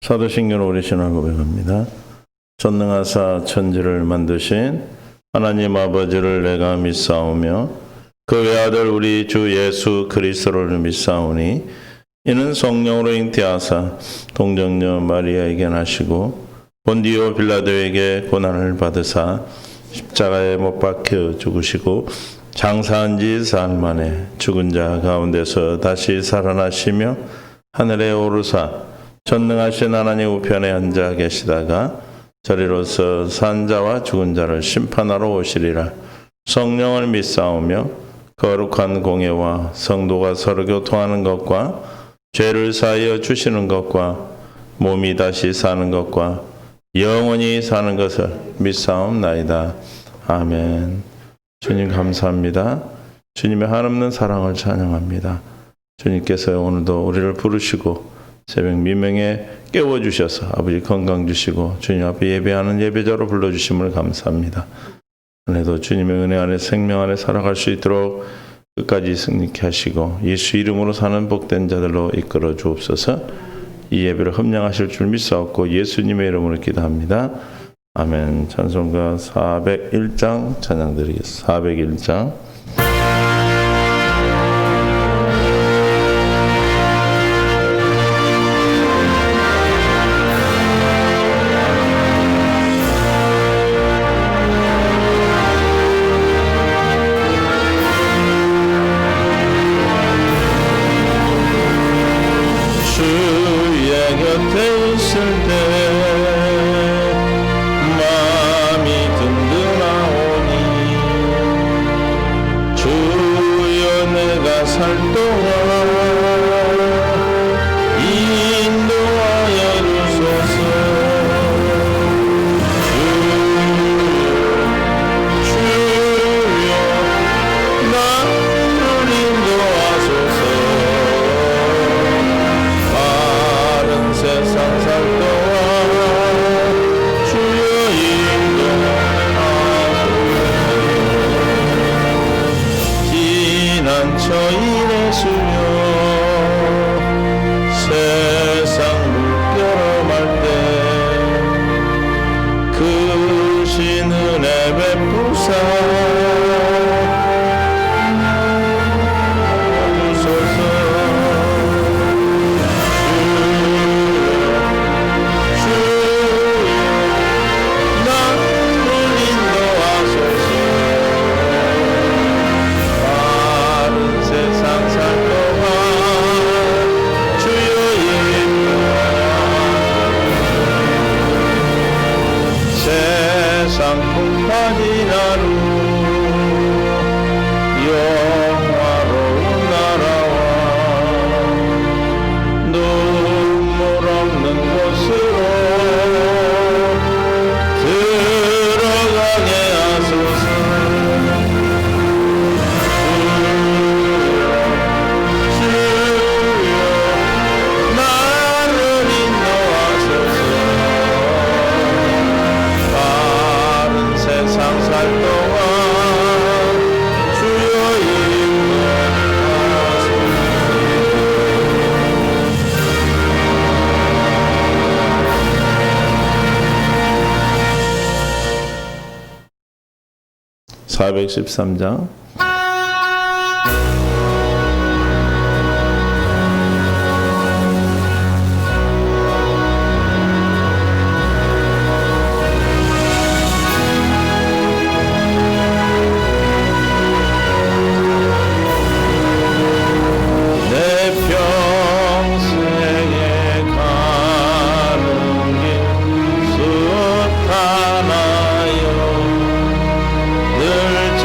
사도신경 우리 신앙 고백합니다. 전능하사 천지를 만드신 하나님 아버지를 내가 믿사오며 그 외아들 우리 주 예수 그리스도를 믿사오니 이는 성령으로 잉태하사 동정녀 마리아에게 나시고 본디오 빌라도에게 고난을 받으사 십자가에 못 박혀 죽으시고 장사한 지 사흘 만에 죽은 자 가운데서 다시 살아나시며 하늘에 오르사 전능하신 하나님 우편에 앉아 계시다가 저리로서 산 자와 죽은 자를 심판하러 오시리라. 성령을 믿사오며 거룩한 공예와 성도가 서로 교통하는 것과 죄를 사하여 주시는 것과 몸이 다시 사는 것과 영원히 사는 것을 믿사옵나이다. 아멘. 주님 감사합니다. 주님의 한없는 사랑을 찬양합니다. 주님께서 오늘도 우리를 부르시고 새벽 미명에 깨워주셔서 아버지 건강 주시고 주님 앞에 예배하는 예배자로 불러주심을 감사합니다. 오늘도 주님의 은혜 안에 생명 안에 살아갈 수 있도록 끝까지 승리케 하시고 예수 이름으로 사는 복된 자들로 이끌어 주옵소서. 이 예배를 흠양하실 줄 믿사옵고 예수님의 이름으로 기도합니다. 아멘. 찬송가 401장 찬양 드리겠습니다. 401장. (413장) 늘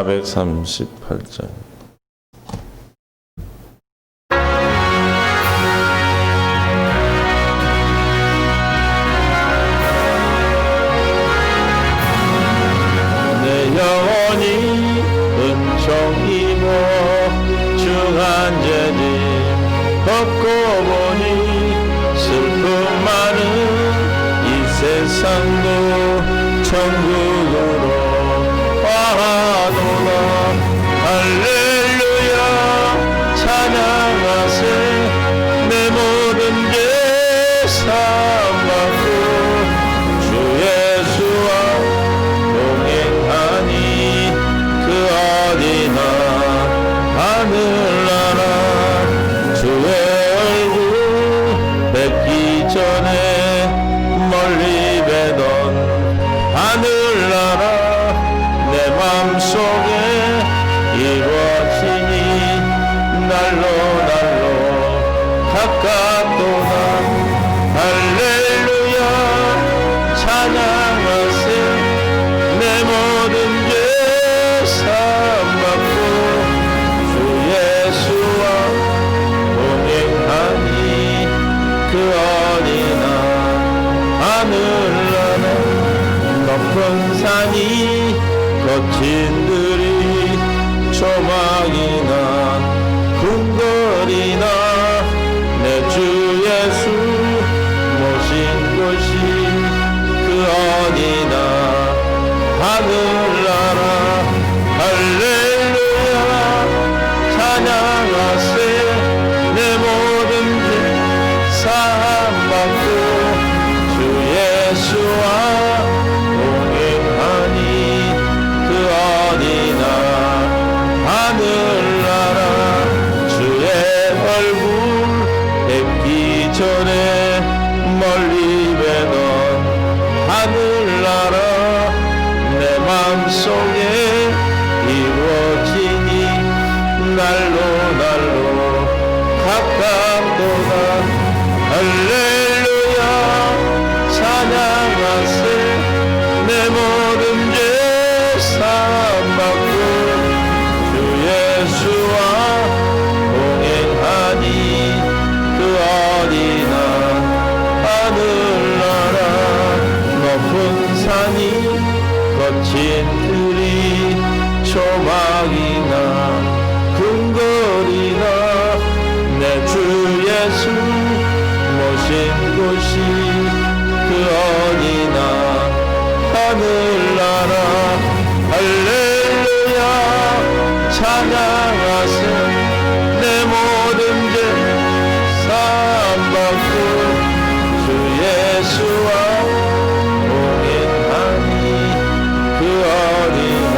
438장. 내 영혼이 은총 입어 중한 죄짐 벗고 보니 슬픔 많은 이 세상도 천국으로 와도다. 할렐루야 찬양하세. 내 모든 죄 사함받고 주 예수와 동행하니 그 어디나 하늘나라. 주의 얼굴 뵙기 전에 멀리 뵈던 하늘나라 내 맘속에 이루어지니 날로 가깝도다. 할렐루야 찬양하세. 내 모든 죄 사함받고 주 예수와 동행하니 그 어디나 하늘나라. 높은 산이 거친 들이 조망이나 궁궐이나 내 주 예수 모신 곳이 그 어디나 하늘나라. 할렐루야 찬양하세. 내 모든 죄 사함받고 주 예수와 동행하니 그 어디나 하늘나라. 주의 얼굴 뵙기 전에 멀리 뵈던 하늘나라 내 맘속에 이루어지니 날로 가깝도다. 할렐루야 찬양하세. 내 모든 죄 사함받고 주 예수와 동행하니 그 어디나 하늘나라. 높은 산이 거친 들이 조망이나 궁궐이나 내 주 예수 모신 곳이 그 어디나 하늘나라. 할렐루야 찬양하세. 내 모든 죄 사함받고 주 예수와 동행하니 그 어디나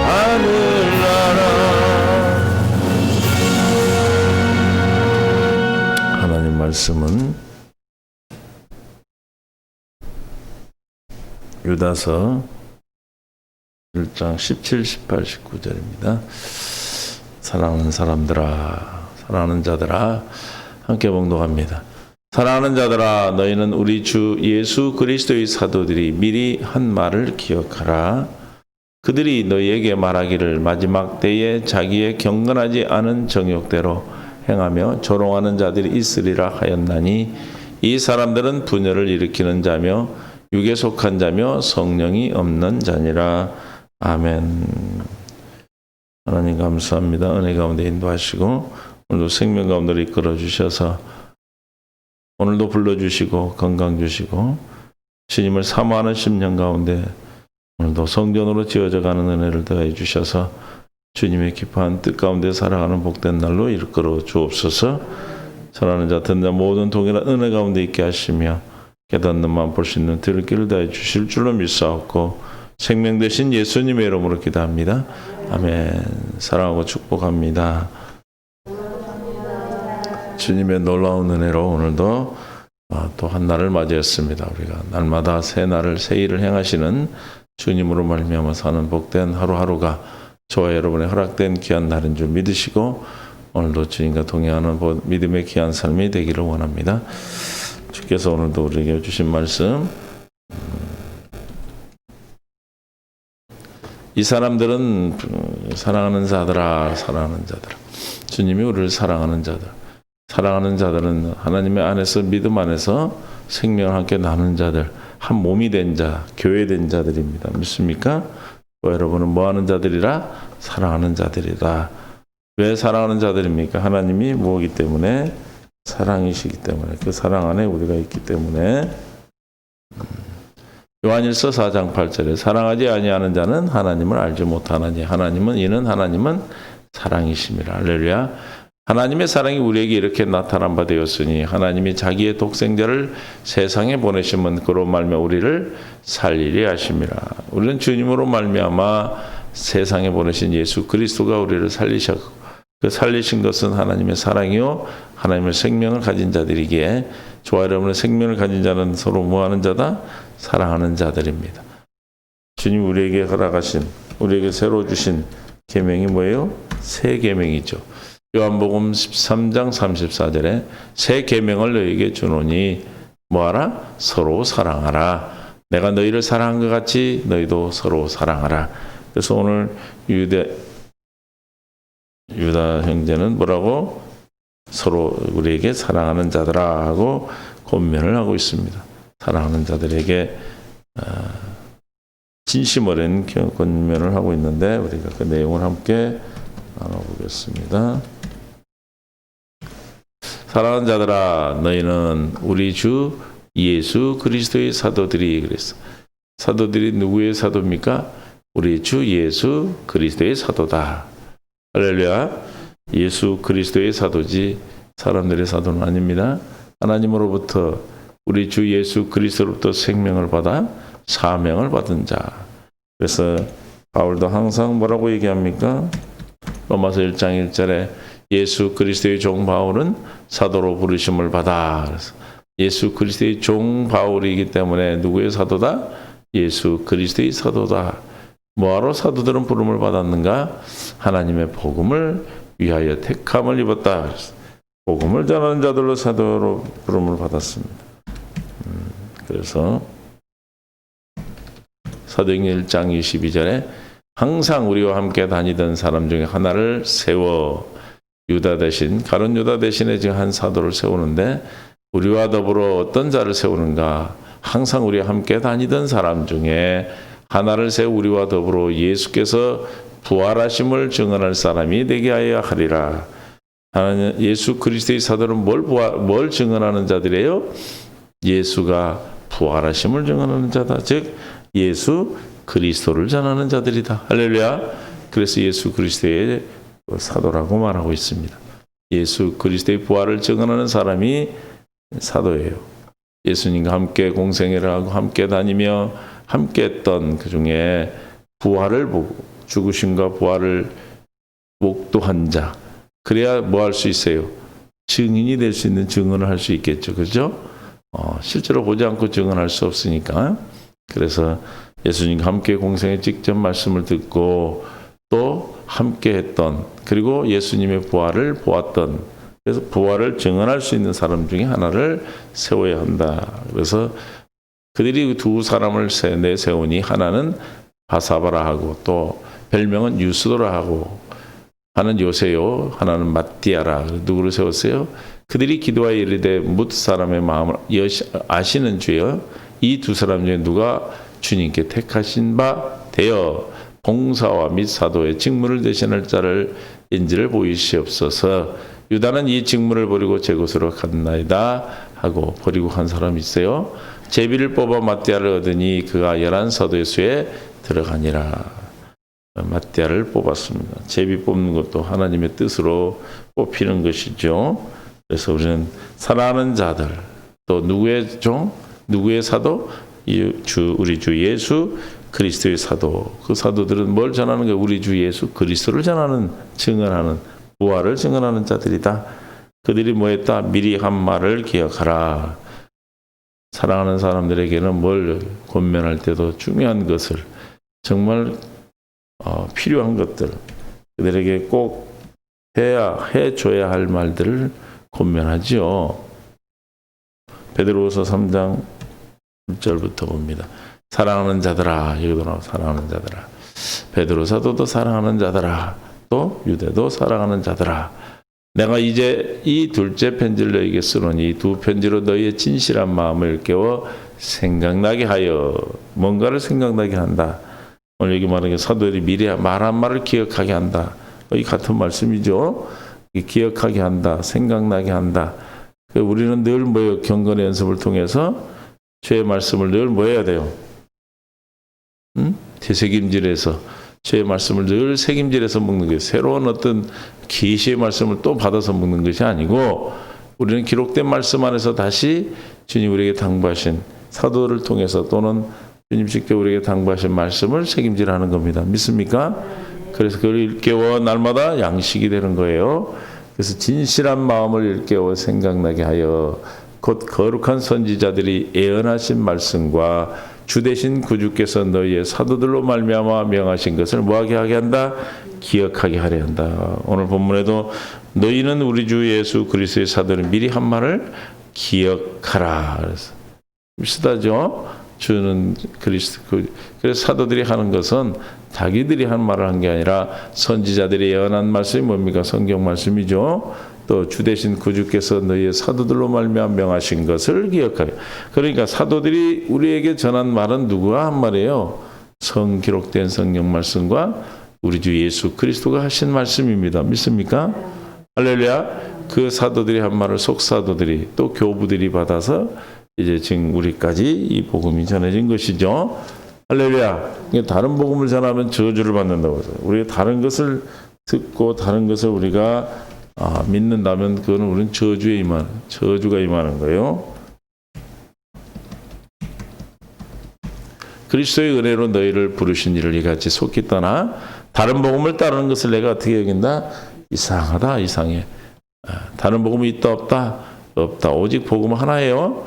하늘나라. 하나님 말씀은 유다서 1장 17, 18, 19절입니다. 사랑하는 사람들아, 사랑하는 자들아, 함께 봉독합니다. 사랑하는 자들아, 너희는 우리 주 예수 그리스도의 사도들이 미리 한 말을 기억하라. 그들이 너희에게 말하기를 마지막 때에 자기의 경건하지 않은 정욕대로 행하며 조롱하는 자들이 있으리라 하였나니 이 사람들은 분열을 일으키는 자며 육에 속한 자며 성령이 없는 자니라. 아멘. 하나님 감사합니다. 은혜 가운데 인도하시고 오늘도 생명 가운데 이끌어 주셔서 오늘도 불러주시고 건강 주시고 주님을 사모하는 심령 가운데 오늘도 성전으로 지어져가는 은혜를 더해 주셔서 주님의 기뻐한 뜻 가운데 살아가는 복된 날로 이끌어 주옵소서. 사랑하는 자 듣는 모든 동일한 은혜 가운데 있게 하시며 깨닫는 마음 볼 수 있는 들길을 다해 주실 줄로 믿사옵고 생명 되신 예수님의 이름으로 기도합니다. 아멘. 사랑하고 축복합니다. 주님의 놀라운 은혜로 오늘도 또 한 날을 맞이했습니다. 우리가 날마다 새 날을 새 일을 행하시는 주님으로 말미암아 사는 복된 하루하루가 저와 여러분의 허락된 귀한 날인 줄 믿으시고 오늘도 주님과 동행하는 믿음의 귀한 삶이 되기를 원합니다. 주께서 오늘도 우리에게 주신 말씀 이 사람들은 사랑하는 자들아, 사랑하는 자들아. 주님이 우리를 사랑하는 자들. 사랑하는 자들은 하나님의 안에서, 믿음 안에서 생명을 함께 나누는 자들, 한 몸이 된 자, 교회된 자들입니다. 믿습니까? 여러분은 뭐 하는 자들이라? 사랑하는 자들이다. 왜 사랑하는 자들입니까? 하나님이 뭐이기 때문에? 사랑이시기 때문에. 그 사랑 안에 우리가 있기 때문에. 요한일서 4장 8절에 사랑하지 아니하는 자는 하나님을 알지 못하나니 이는 하나님은 사랑이심이라. 할렐루야. 하나님의 사랑이 우리에게 이렇게 나타난 바 되었으니 하나님이 자기의 독생자를 세상에 보내심은 그로 말미암아 우리를 살리려 하심이라. 우리는 주님으로 말미암아 세상에 보내신 예수 그리스도가 우리를 살리셨고, 그 살리신 것은 하나님의 사랑이요 하나님의 생명을 가진 자들이기에, 저와 여러분의 생명을 가진 자는 서로 뭐하는 자다? 사랑하는 자들입니다. 주님 우리에게 허락하신, 우리에게 새로 주신 계명이 뭐예요? 새 계명이죠. 요한복음 13장 34절에 새 계명을 너희에게 주노니 뭐하라? 서로 사랑하라. 내가 너희를 사랑한 것 같이 너희도 서로 사랑하라. 그래서 오늘 유다 형제는 뭐라고? 서로 우리에게 사랑하는 자들아 하고 권면을 하고 있습니다. 사랑하는 자들에게 진심 어린 권면을 하고 있는데, 우리가 그 내용을 함께 나눠보겠습니다. 사랑하는 자들아, 너희는 우리 주 예수 그리스도의 사도들이, 그랬어. 사도들이 누구의 사도입니까? 우리 주 예수 그리스도의 사도다. 할렐루야. 예수 그리스도의 사도지 사람들의 사도는 아닙니다. 하나님으로부터, 우리 주 예수 그리스도로부터 생명을 받아 사명을 받은 자. 그래서 바울도 항상 뭐라고 얘기합니까? 로마서 1장 1절에 예수 그리스도의 종 바울은 사도로 부르심을 받아. 그래서 예수 그리스도의 종 바울이기 때문에 누구의 사도다? 예수 그리스도의 사도다. 뭐하러 사도들은 부름을 받았는가? 하나님의 복음을 위하여 택함을 입었다. 그래서 복음을 전하는 자들로 사도로 부름을 받았습니다. 그래서 사도행전 1장 22절에 항상 우리와 함께 다니던 사람 중에 하나를 세워, 유다 대신, 가룟 유다 대신에 지금 한 사도를 세우는데, 우리와 더불어 어떤 자를 세우는가? 항상 우리와 함께 다니던 사람 중에 하나를 세워 우리와 더불어 예수께서 부활하심을 증언할 사람이 되게 하여 하리라. 하나님, 예수 그리스도의 사도는 뭘 증언하는 자들이에요? 예수가 부활하심을 증언하는 자다. 즉 예수 그리스도를 전하는 자들이다. 할렐루야. 그래서 예수 그리스도의 사도라고 말하고 있습니다. 예수 그리스도의 부활을 증언하는 사람이 사도예요. 예수님과 함께 공생애를 하고 함께 다니며 함께 했던 그 중에 부활을 보고 죽으심과 부활을 목도한 자, 그래야 뭐 할 수 있어요? 증인이 될 수 있는 증언을 할 수 있겠죠. 그렇죠? 실제로 보지 않고 증언할 수 없으니까. 그래서 예수님과 함께 공생에 직접 말씀을 듣고 또 함께 했던, 그리고 예수님의 부활을 보았던, 그래서 부활을 증언할 수 있는 사람 중에 하나를 세워야 한다. 그래서 그들이 두 사람을 내세우니 하나는 바사바라 하고 또 별명은 유스도라 하고, 하나는 요세요, 하나는 마띠아라. 누구를 세웠어요? 그들이 기도하여 이르되 뭇 사람의 마음을 아시는 주여, 이 두 사람 중에 누가 주님께 택하신 바 되어 봉사와 및 사도의 직무를 대신할 자를 인지를 보이시옵소서. 유다는 이 직무를 버리고 제 곳으로 갔나이다 하고, 버리고 간 사람이 있어요. 제비를 뽑아 마띠아를 얻으니 그가 11 사도의 수에 들어가니라. 마띠아를 뽑았습니다. 제비 뽑는 것도 하나님의 뜻으로 뽑히는 것이죠. 그래서 우리는 사랑하는 자들, 또 누구의 종, 누구의 사도? 우리 주 예수 그리스도의 사도. 그 사도들은 뭘 전하는 거예요? 우리 주 예수 그리스도를 전하는, 증언하는, 부활을 증언하는 자들이다. 그들이 뭐 했다? 미리 한 말을 기억하라. 사랑하는 사람들에게는 뭘 권면할 때도 중요한 것을, 정말 필요한 것들, 그들에게 꼭 해줘야 할 말들을 권면하지요. 베드로후서 3장 1절부터 봅니다. 사랑하는 자들아, 여기도 나와 사랑하는 자들아. 베드로 사도도 사랑하는 자들아, 또 유대도 사랑하는 자들아, 내가 이제 이 둘째 편지를 너희에게 쓰노니 이 두 편지로 너희의 진실한 마음을 일깨워 생각나게 하여, 뭔가를 생각나게 한다. 오늘 여기 말하는 게 사도들이 미리 말한 말을 기억하게 한다. 이 같은 말씀이죠. 기억하게 한다, 생각나게 한다. 우리는 늘 뭐예요? 경건의 연습을 통해서 주의 말씀을 늘 뭐 해야 돼요? 되새김질해서 주의 말씀을 늘 새김질해서 먹는 거예요. 새로운 어떤 계시의 말씀을 또 받아서 먹는 것이 아니고, 우리는 기록된 말씀 안에서 다시 주님 우리에게 당부하신, 사도를 통해서 또는 주님 직접 우리에게 당부하신 말씀을 책임질하는 겁니다. 믿습니까? 그래서 그걸 일깨워 날마다 양식이 되는 거예요. 그래서 진실한 마음을 일깨워 생각나게 하여 곧 거룩한 선지자들이 예언하신 말씀과 주 되신 구주께서 너희의 사도들로 말미암아 명하신 것을 뭐하게 하게 한다? 기억하게 하려 한다. 오늘 본문에도 너희는 우리 주 예수 그리스도의 사도는 미리 한 말을 기억하라. 그래서 비슷하죠? 주는 그리스도. 그래서 사도들이 하는 것은 자기들이 한 말을 한 게 아니라 선지자들이 예언한 말씀이 뭡니까? 성경 말씀이죠. 또 주 되신 구주께서 너희의 사도들로 말미암아 명하신 것을 기억하여. 그러니까 사도들이 우리에게 전한 말은 누구가 한 말이에요? 기록된 성경 말씀과 우리 주 예수 그리스도가 하신 말씀입니다. 믿습니까? 할렐루야. 그 사도들이 한 말을 속사도들이 또 교부들이 받아서 이제 지금 우리까지 이 복음이 전해진 것이죠. 할렐루야. 다른 복음을 전하면 저주를 받는다고 해서 우리가 다른 것을 듣고 다른 것을 우리가 믿는다면 그거는 우리는 저주가 임하는 거예요. 그리스도의 은혜로 너희를 부르신 이를 이같이 속히 떠나 다른 복음을 따르는 것을 내가 어떻게 여긴다? 이상하다, 이상해. 다른 복음이 있다, 없다? 없다. 오직 복음 하나예요.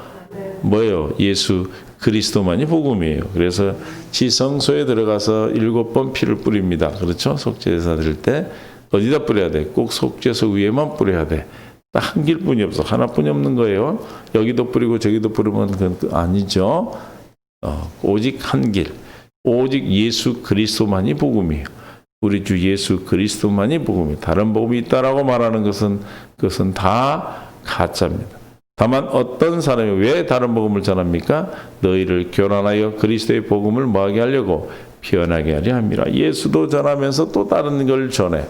뭐예요? 예수 그리스도만이 복음이에요. 그래서 지성소에 들어가서 7번 피를 뿌립니다. 그렇죠? 속죄제사 드릴 때 어디다 뿌려야 돼? 꼭 속죄소 위에만 뿌려야 돼. 딱 한 길뿐이 없어. 하나뿐이 없는 거예요. 여기도 뿌리고 저기도 뿌리면 그건 아니죠. 오직 한 길. 오직 예수 그리스도만이 복음이에요. 우리 주 예수 그리스도만이 복음이에요. 다른 복음이 있다라고 말하는 그것은 다 가짜입니다. 다만 어떤 사람이 왜 다른 복음을 전합니까? 너희를 교란하여 그리스도의 복음을 뭐하게 하려고? 변하게 하려 합니다. 예수도 전하면서 또 다른 걸 전해.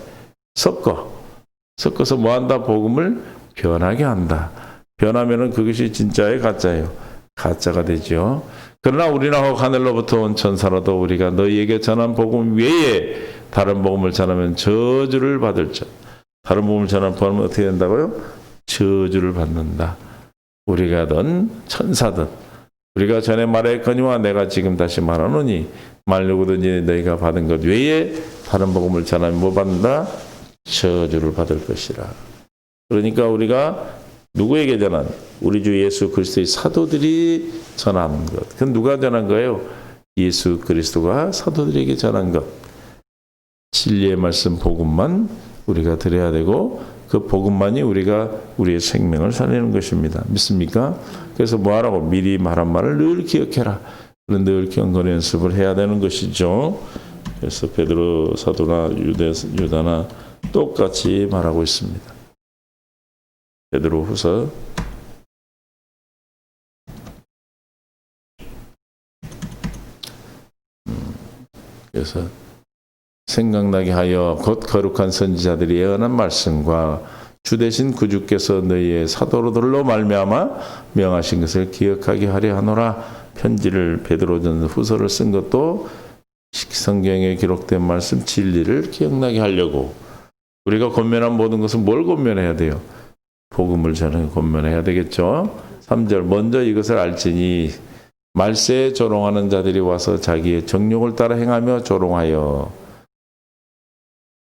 섞어서 뭐한다? 복음을 변하게 한다. 변하면은 그것이 진짜예요, 가짜예요? 가짜가 되죠. 그러나 우리나 혹 하늘로부터 온 천사라도 우리가 너희에게 전한 복음 외에 다른 복음을 전하면 저주를 받을 자. 다른 복음을 전하면 어떻게 된다고요? 저주를 받는다. 우리가든 천사든 우리가 전에 말했거니와 내가 지금 다시 말하노니 말 누구든지 너희가 받은 것 외에 다른 복음을 전하면 뭐 받는다? 저주를 받을 것이라. 그러니까 우리가 누구에게 전한? 우리 주 예수 그리스도의 사도들이 전한 것. 그건 누가 전한 거예요? 예수 그리스도가 사도들에게 전한 것. 진리의 말씀 복음만 우리가 드려야 되고 그 복음만이 우리의 생명을 살리는 것입니다. 믿습니까? 그래서 뭐하라고? 미리 말한 말을 늘 기억해라. 늘 경건의 연습을 해야 되는 것이죠. 그래서 베드로 사도나 유다나 똑같이 말하고 있습니다. 베드로 후서 '그래서 생각나게 하여 곧 거룩한 선지자들이 예언한 말씀과 주 되신 구주께서 너희의 사도들로 말미암아 명하신 것을 기억하게 하려 하노라.' 편지를 베드로전 후서를 쓴 것도 성경에 기록된 말씀 진리를 기억나게 하려고. 우리가 권면한 모든 것은 뭘 권면해야 돼요? 복음을 전해 권면해야 되겠죠. 3절 먼저 이것을 알지니 말세에 조롱하는 자들이 와서 자기의 정욕을 따라 행하며 조롱하여.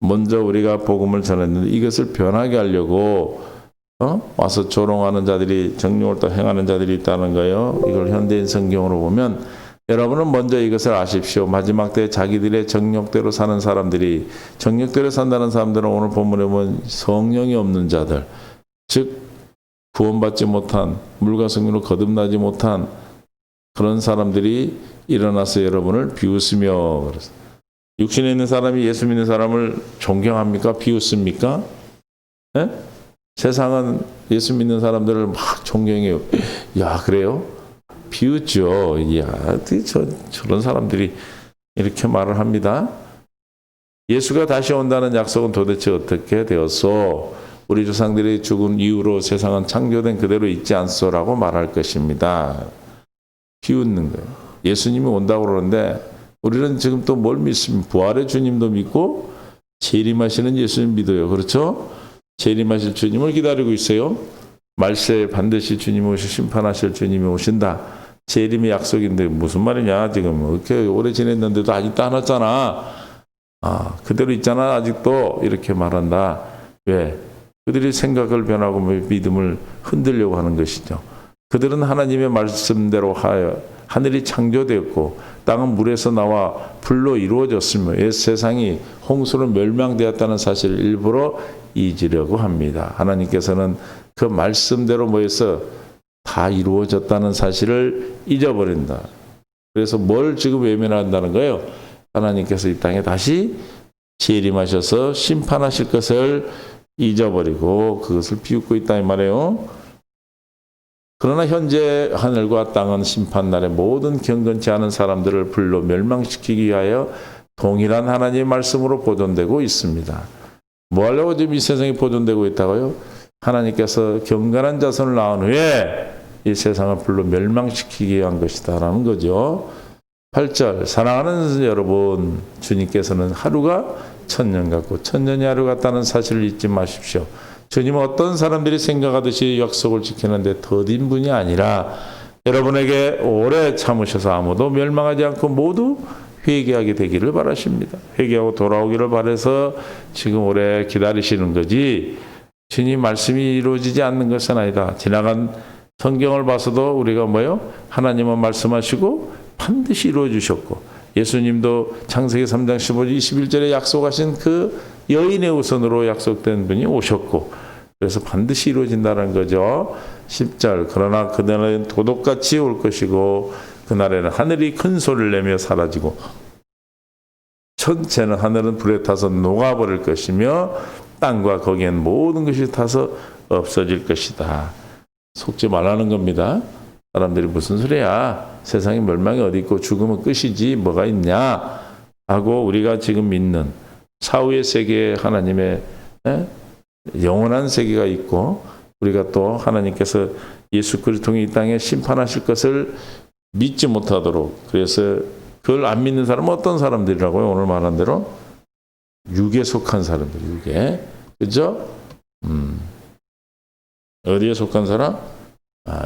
먼저 우리가 복음을 전했는데 이것을 변하게 하려고 와서 조롱하는 자들이, 정욕을 따라 행하는 자들이 있다는 거예요. 이걸 현대인 성경으로 보면 여러분은 먼저 이것을 아십시오. 마지막 때 자기들의 정욕대로 사는 사람들이, 정욕대로 산다는 사람들은 오늘 본문에 보면 성령이 없는 자들, 즉 구원받지 못한, 물과 성령으로 거듭나지 못한 그런 사람들이 일어나서 여러분을 비웃으며, 그래서 육신에 있는 사람이 예수 믿는 사람을 존경합니까? 비웃습니까? 예? 세상은 예수 믿는 사람들을 막 존경해요. 야, 그래요? 비웃죠. 야, 저런 사람들이 이렇게 말을 합니다. 예수가 다시 온다는 약속은 도대체 어떻게 되었소? 우리 조상들이 죽은 이후로 세상은 창조된 그대로 있지 않소라고 말할 것입니다. 비웃는 거예요. 예수님이 온다고 그러는데 우리는 지금 또 뭘 믿습니까? 부활의 주님도 믿고 재림하시는 예수님 믿어요. 그렇죠? 재림하실 주님을 기다리고 있어요. 말세에 반드시 주님이 오시 심판하실 주님이 오신다. 재림의 약속인데 무슨 말이냐 지금 이렇게 오래 지냈는데도 아직도 안 왔잖아. 그대로 있잖아 아직도 이렇게 말한다. 왜? 그들이 생각을 변하고 믿음을 흔들려고 하는 것이죠. 그들은 하나님의 말씀대로 하여 하늘이 창조되었고 땅은 물에서 나와 불로 이루어졌으며 옛 세상이 홍수로 멸망되었다는 사실을 일부러 잊으려고 합니다. 하나님께서는 그 말씀대로 뭐해서 다 이루어졌다는 사실을 잊어버린다. 그래서 뭘 지금 외면한다는 거예요? 하나님께서 이 땅에 다시 재림하셔서 심판하실 것을 잊어버리고 그것을 비웃고 있다 이 말이에요. 그러나 현재 하늘과 땅은 심판날에 모든 경건치 않은 사람들을 불로 멸망시키기 위하여 동일한 하나님의 말씀으로 보존되고 있습니다. 뭐 하려고 지금 이 세상에 보존되고 있다고요? 하나님께서 경건한 자손을 낳은 후에 이 세상을 불로 멸망시키기 위한 것이다라는 거죠. 8절 사랑하는 여러분, 주님께서는 하루가 천년 같고 천년이 하루 같다는 사실을 잊지 마십시오. 주님은 어떤 사람들이 생각하듯이 약속을 지키는데 더딘 분이 아니라 여러분에게 오래 참으셔서 아무도 멸망하지 않고 모두 회개하게 되기를 바라십니다. 회개하고 돌아오기를 바라서 지금 오래 기다리시는 거지 주님 말씀이 이루어지지 않는 것은 아니다. 지나간 성경을 봐서도 우리가 뭐요? 하나님은 말씀하시고 반드시 이루어 주셨고 예수님도 창세기 3장 15절 21절에 약속하신 그 여인의 우선으로 약속된 분이 오셨고 그래서 반드시 이루어진다는 거죠. 10절 그러나 그날은 도둑같이 올 것이고 그날에는 하늘이 큰 소리를 내며 사라지고 천체는 하늘은 불에 타서 녹아버릴 것이며 땅과 거기엔 모든 것이 타서 없어질 것이다. 속지 말라는 겁니다. 사람들이 무슨 소리야? 세상에 멸망이 어디 있고 죽으면 끝이지 뭐가 있냐? 하고 우리가 지금 믿는 사후의 세계에 하나님의 영원한 세계가 있고 우리가 또 하나님께서 예수 그리스도 통해 이 땅에 심판하실 것을 믿지 못하도록 그래서 그걸 안 믿는 사람은 어떤 사람들이라고요? 오늘 말한 대로 육에 속한 사람들, 육에. 그죠? 어디에 속한 사람?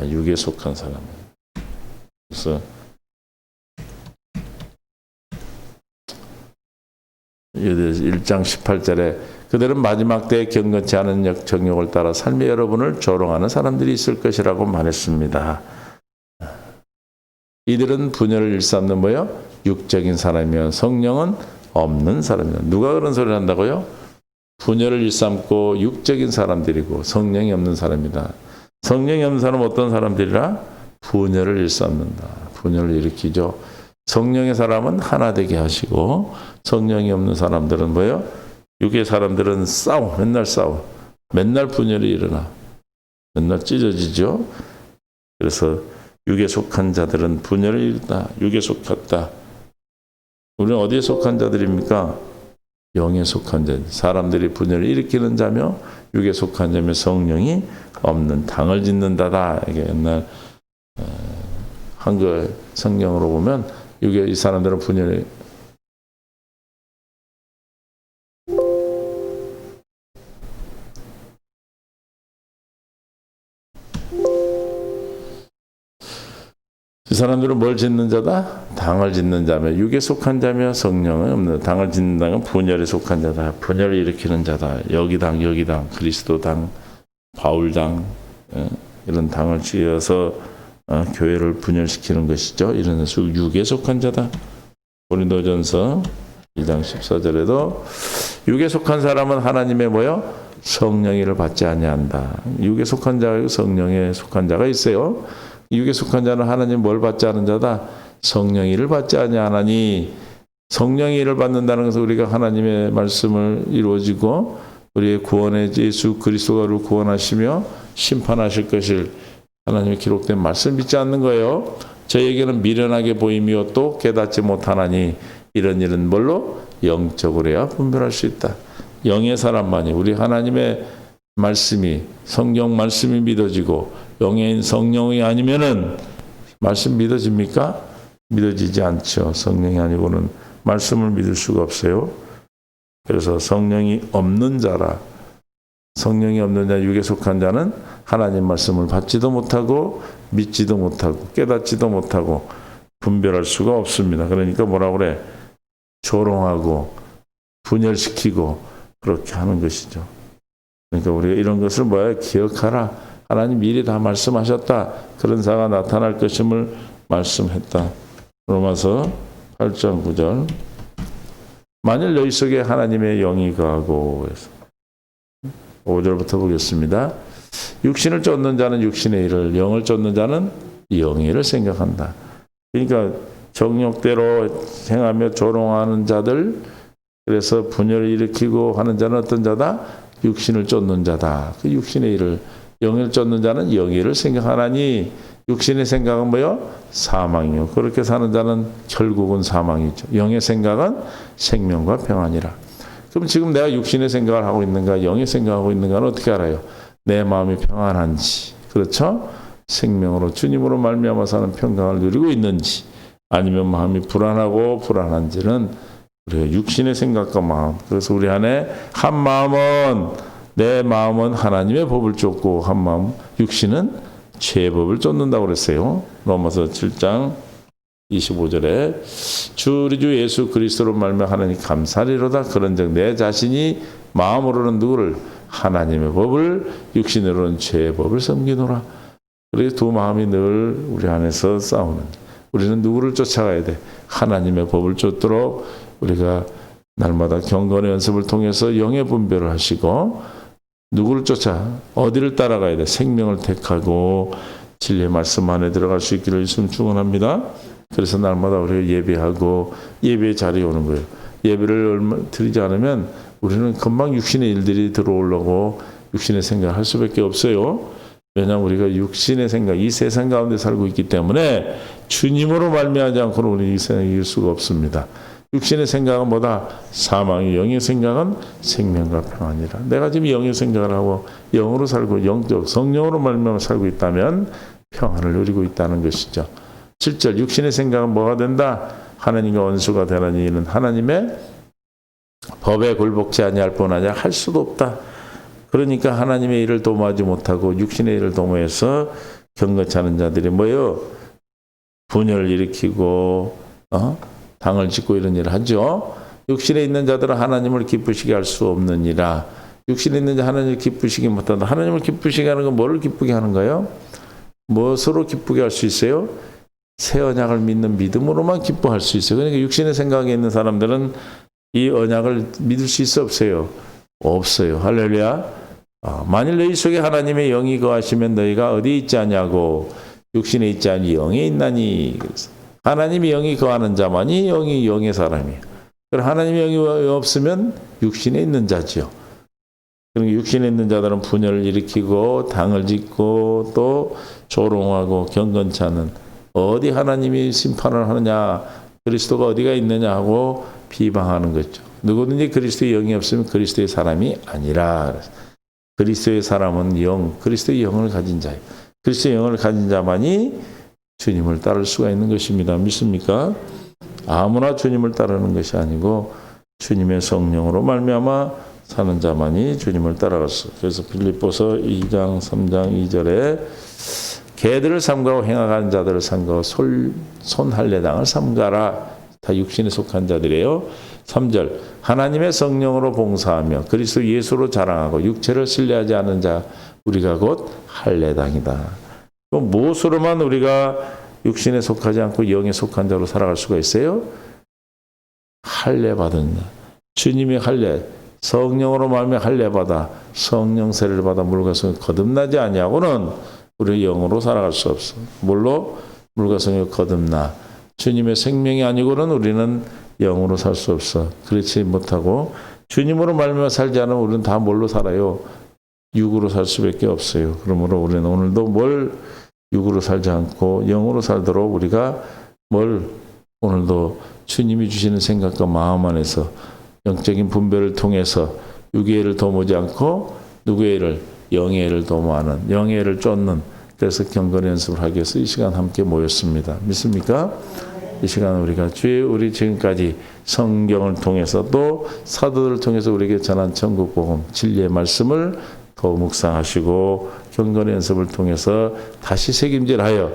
육에 속한 사람. 그래서 1장 18절에 그들은 마지막 때에 경건치 않은 정욕을 따라 삶의 여러분을 조롱하는 사람들이 있을 것이라고 말했습니다. 이들은 분열을 일삼는 뭐요? 육적인 사람이며 성령은 없는 사람이다. 누가 그런 소리를 한다고요? 분열을 일삼고 육적인 사람들이고 성령이 없는 사람이다. 성령이 없는 사람은 어떤 사람들이라? 분열을 일삼는다. 분열을 일으키죠. 성령의 사람은 하나 되게 하시고 성령이 없는 사람들은 뭐예요? 육의 사람들은 싸워. 맨날 싸워. 맨날 분열이 일어나. 맨날 찢어지죠. 그래서 육에 속한 자들은 분열을 일으다. 육에 속했다. 우리는 어디에 속한 자들입니까? 영에 속한 자. 사람들이 분열을 일으키는 자며 육에 속한 자며 성령이 없는 당을 짓는다다. 이게 옛날 한글 성경으로 보면 육에 이 사람들은 분열이 이 사람들은 뭘 짓는 자다? 당을 짓는 자며 육에 속한 자며 성령은 없는 당을 짓는 당은 분열에 속한 자다. 분열을 일으키는 자다. 여기당 여기당 그리스도당 바울당 이런 당을 지어서 교회를 분열시키는 것이죠. 이런 육에 속한 자다. 고린도전서 2장 14절에도 육에 속한 사람은 하나님의 뭐요? 성령의를 받지 아니한다. 육에 속한 자가 성령에 속한 자가 있어요. 육에 속한 자는 하나님 뭘 받지 않은 자다? 성령의를 받지 아니하나니 성령의 일을 받는다는 것은 우리가 하나님의 말씀을 이루어지고 우리의 구원의 예수 그리스도가 우리를 구원하시며 심판하실 것을 하나님의 기록된 말씀 믿지 않는 거예요. 저에게는 미련하게 보이며 또 깨닫지 못하나니 이런 일은 뭘로? 영적으로 해야 분별할 수 있다. 영의 사람만이 우리 하나님의 말씀이 성경 말씀이 믿어지고 영의 성령이 아니면은 말씀 믿어집니까? 믿어지지 않죠. 성령이 아니고는 말씀을 믿을 수가 없어요. 그래서 성령이 없는 자라. 성령이 없는 자, 육에 속한 자는 하나님 말씀을 받지도 못하고 믿지도 못하고 깨닫지도 못하고 분별할 수가 없습니다. 그러니까 뭐라고 그래? 조롱하고 분열시키고 그렇게 하는 것이죠. 그러니까 우리가 이런 것을 뭐야? 기억하라. 하나님 미리 다 말씀하셨다. 그런 사가 나타날 것임을 말씀했다. 로마서 8장 9절. 만일 너희 속에 하나님의 영이 거하고 해서 5절부터 보겠습니다. 육신을 쫓는 자는 육신의 일을, 영을 쫓는 자는 영의 일을 생각한다. 그러니까 정욕대로 행하며 조롱하는 자들, 그래서 분열을 일으키고 하는 자는 어떤 자다? 육신을 쫓는 자다. 그 육신의 일을, 영을 쫓는 자는 영의 일을 생각하나니 육신의 생각은 뭐요? 사망이요. 그렇게 사는 자는 결국은 사망이죠. 영의 생각은 생명과 평안이라. 그럼 지금 내가 육신의 생각을 하고 있는가, 영의 생각하고 있는가는 어떻게 알아요? 내 마음이 평안한지, 그렇죠? 생명으로 주님으로 말미암아 사는 평강을 누리고 있는지, 아니면 마음이 불안하고 불안한지는 우리가 육신의 생각과 마음. 그래서 우리 안에 한 마음은, 내 마음은 하나님의 법을 쫓고 한 마음, 육신은 죄의 법을 쫓는다고 그랬어요. 로마서 7장 25절에 주 우리 주 예수 그리스도로 말미암아 하나님 감사리로다. 그런즉 내 자신이 마음으로는 누구를? 하나님의 법을, 육신으로는 죄의 법을 섬기노라. 그래서 두 마음이 늘 우리 안에서 싸우는. 우리는 누구를 쫓아가야 돼? 하나님의 법을 쫓도록 우리가 날마다 경건의 연습을 통해서 영의 분별을 하시고, 누구를 쫓아? 어디를 따라가야 돼? 생명을 택하고 진리의 말씀 안에 들어갈 수 있기를 예수님 축원합니다. 그래서 날마다 우리가 예배하고 예배의 자리에 오는 거예요. 예배를 드리지 않으면 우리는 금방 육신의 일들이 들어오려고 육신의 생각을 할 수밖에 없어요. 왜냐하면 우리가 육신의 생각, 이 세상 가운데 살고 있기 때문에 주님으로 말미암지 않고는 우리는 이 세상에 이길 수가 없습니다. 육신의 생각은 뭐다? 사망이, 영의 생각은 생명과 평안이라. 내가 지금 영의 생각을 하고 영으로 살고 영적 성령으로 말미암아 살고 있다면 평안을 누리고 있다는 것이죠. 7절 육신의 생각은 뭐가 된다? 하나님과 원수가 되나니 이는 하나님의 법에 굴복지 아니할 뿐 아니라 할 수도 없다. 그러니까 하나님의 일을 도모하지 못하고 육신의 일을 도모해서 경건치 않은 자들이 뭐예요? 분열을 일으키고 당을 짓고 이런 일을 하죠. 육신에 있는 자들은 하나님을 기쁘시게 할 수 없느니라. 육신에 있는 자 하나님을 기쁘시게 못한다. 하나님을 기쁘시게 하는 건 뭐를 기쁘게 하는 거예요? 무엇으로 기쁘게 할 수 있어요? 새 언약을 믿는 믿음으로만 기뻐할 수 있어요. 그러니까 육신의 생각에 있는 사람들은 이 언약을 믿을 수 있어 없어요? 없어요. 할렐루야. 만일 너희 속에 하나님의 영이 거하시면 너희가 어디에 있지 않냐고. 육신에 있지 아니 영에 있나니. 그래서 하나님의 영이 거하는 자만이 영이 영의 사람이에요. 그럼 하나님의 영이 없으면 육신에 있는 자죠. 그러니까 육신에 있는 자들은 분열을 일으키고 당을 짓고 또 조롱하고 경건치 않은, 어디 하나님이 심판을 하느냐, 그리스도가 어디가 있느냐 하고 비방하는 거죠. 누구든지 그리스도의 영이 없으면 그리스도의 사람이 아니라. 그리스도의 사람은 영, 그리스도의 영을 가진 자예요. 그리스도의 영을 가진 자만이 주님을 따를 수가 있는 것입니다. 믿습니까? 아무나 주님을 따르는 것이 아니고 주님의 성령으로 말미암아 사는 자만이 주님을 따라갈 수. 그래서 빌립보서 2장 3장 2절에 개들을 삼가고 행하는 자들을 삼가고 손할례당을 삼가라. 다 육신에 속한 자들이에요. 3절 하나님의 성령으로 봉사하며 그리스도 예수로 자랑하고 육체를 신뢰하지 않는 자 우리가 곧 할례당이다. 그럼 무엇으로만 우리가 육신에 속하지 않고 영에 속한 자로 살아갈 수가 있어요? 할례 받은 자. 주님의 할례, 성령으로 말미암아 할례 받아 성령 세례를 받아 물과 성에 거듭나지 아니하고는 우리 영으로 살아갈 수 없어. 뭘로? 물과 성에 거듭나. 주님의 생명이 아니고는 우리는 영으로 살 수 없어. 그렇지 못하고 주님으로 말미암아 살지 않으면 우리는 다 뭘로 살아요? 육으로 살 수밖에 없어요. 그러므로 우리는 오늘도 뭘 육으로 살지 않고 영으로 살도록 우리가 뭘 오늘도 주님이 주시는 생각과 마음 안에서 영적인 분별을 통해서 육의 애를 도모지 않고 누구의 애를? 영의 애를 도모하는, 영의 애를 쫓는, 그래서 경건 연습을 하기 위해서 이 시간 함께 모였습니다. 믿습니까? 이 시간 우리가 우리 지금까지 성경을 통해서 또 사도들을 통해서 우리에게 전한 천국 복음, 진리의 말씀을 더 묵상하시고 경건 연습을 통해서 다시 새김질하여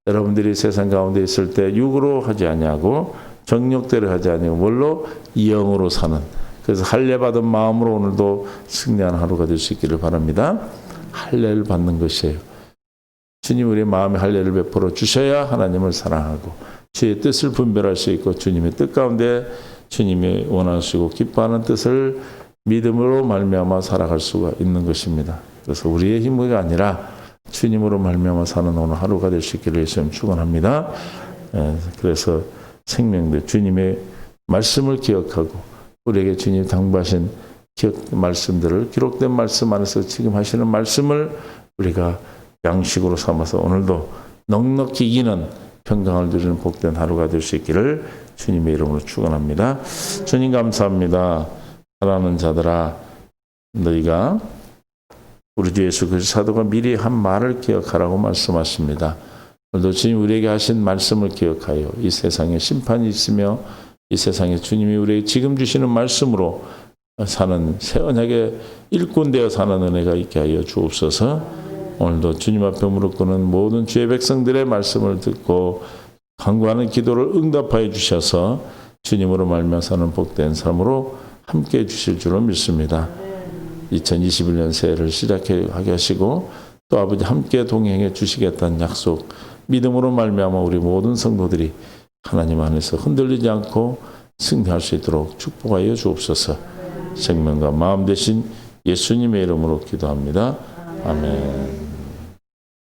여러분들이 세상 가운데 있을 때 육으로 하지 아니하고 정욕대로 하지 아니하고 뭘로? 영으로 사는, 그래서 할례 받은 마음으로 오늘도 승리하는 하루가 될 수 있기를 바랍니다. 할례를 받는 것이에요. 주님 우리의 마음에 할례를 베풀어 주셔야 하나님을 사랑하고 주의 뜻을 분별할 수 있고 주님의 뜻 가운데 주님이 원하시고 기뻐하는 뜻을 믿음으로 말미암아 살아갈 수가 있는 것입니다. 그래서 우리의 힘이 아니라 주님으로 말미암아 사는 오늘 하루가 될 수 있기를 예수님 축원합니다. 그래서 생명대 주님의 말씀을 기억하고 우리에게 주님 당부하신 말씀들을 기록된 말씀 안에서 지금 하시는 말씀을 우리가 양식으로 삼아서 오늘도 넉넉히 이기는 평강을 누리는 복된 하루가 될 수 있기를 주님의 이름으로 축원합니다. 주님 감사합니다. 사랑하는 자들아, 너희가 우리 주 예수 그리스도 사도가 미리 한 말을 기억하라고 말씀하십니다. 오늘도 주님 우리에게 하신 말씀을 기억하여 이 세상에 심판이 있으며 이 세상에 주님이 우리에게 지금 주시는 말씀으로 사는 새 언약의 일꾼되어 사는 은혜가 있게 하여 주옵소서. 오늘도 주님 앞에 무릎 꿇는 모든 주의 백성들의 말씀을 듣고 간구하는 기도를 응답하여 주셔서 주님으로 말미암아 사는 복된 삶으로 함께해 주실 줄로 믿습니다. 2021년 새해를 시작하게 하시고 또 아버지 함께 동행해 주시겠다는 약속 믿음으로 말미암아 우리 모든 성도들이 하나님 안에서 흔들리지 않고 승리할 수 있도록 축복하여 주옵소서. 생명과 마음 되신 예수님의 이름으로 기도합니다. 아멘.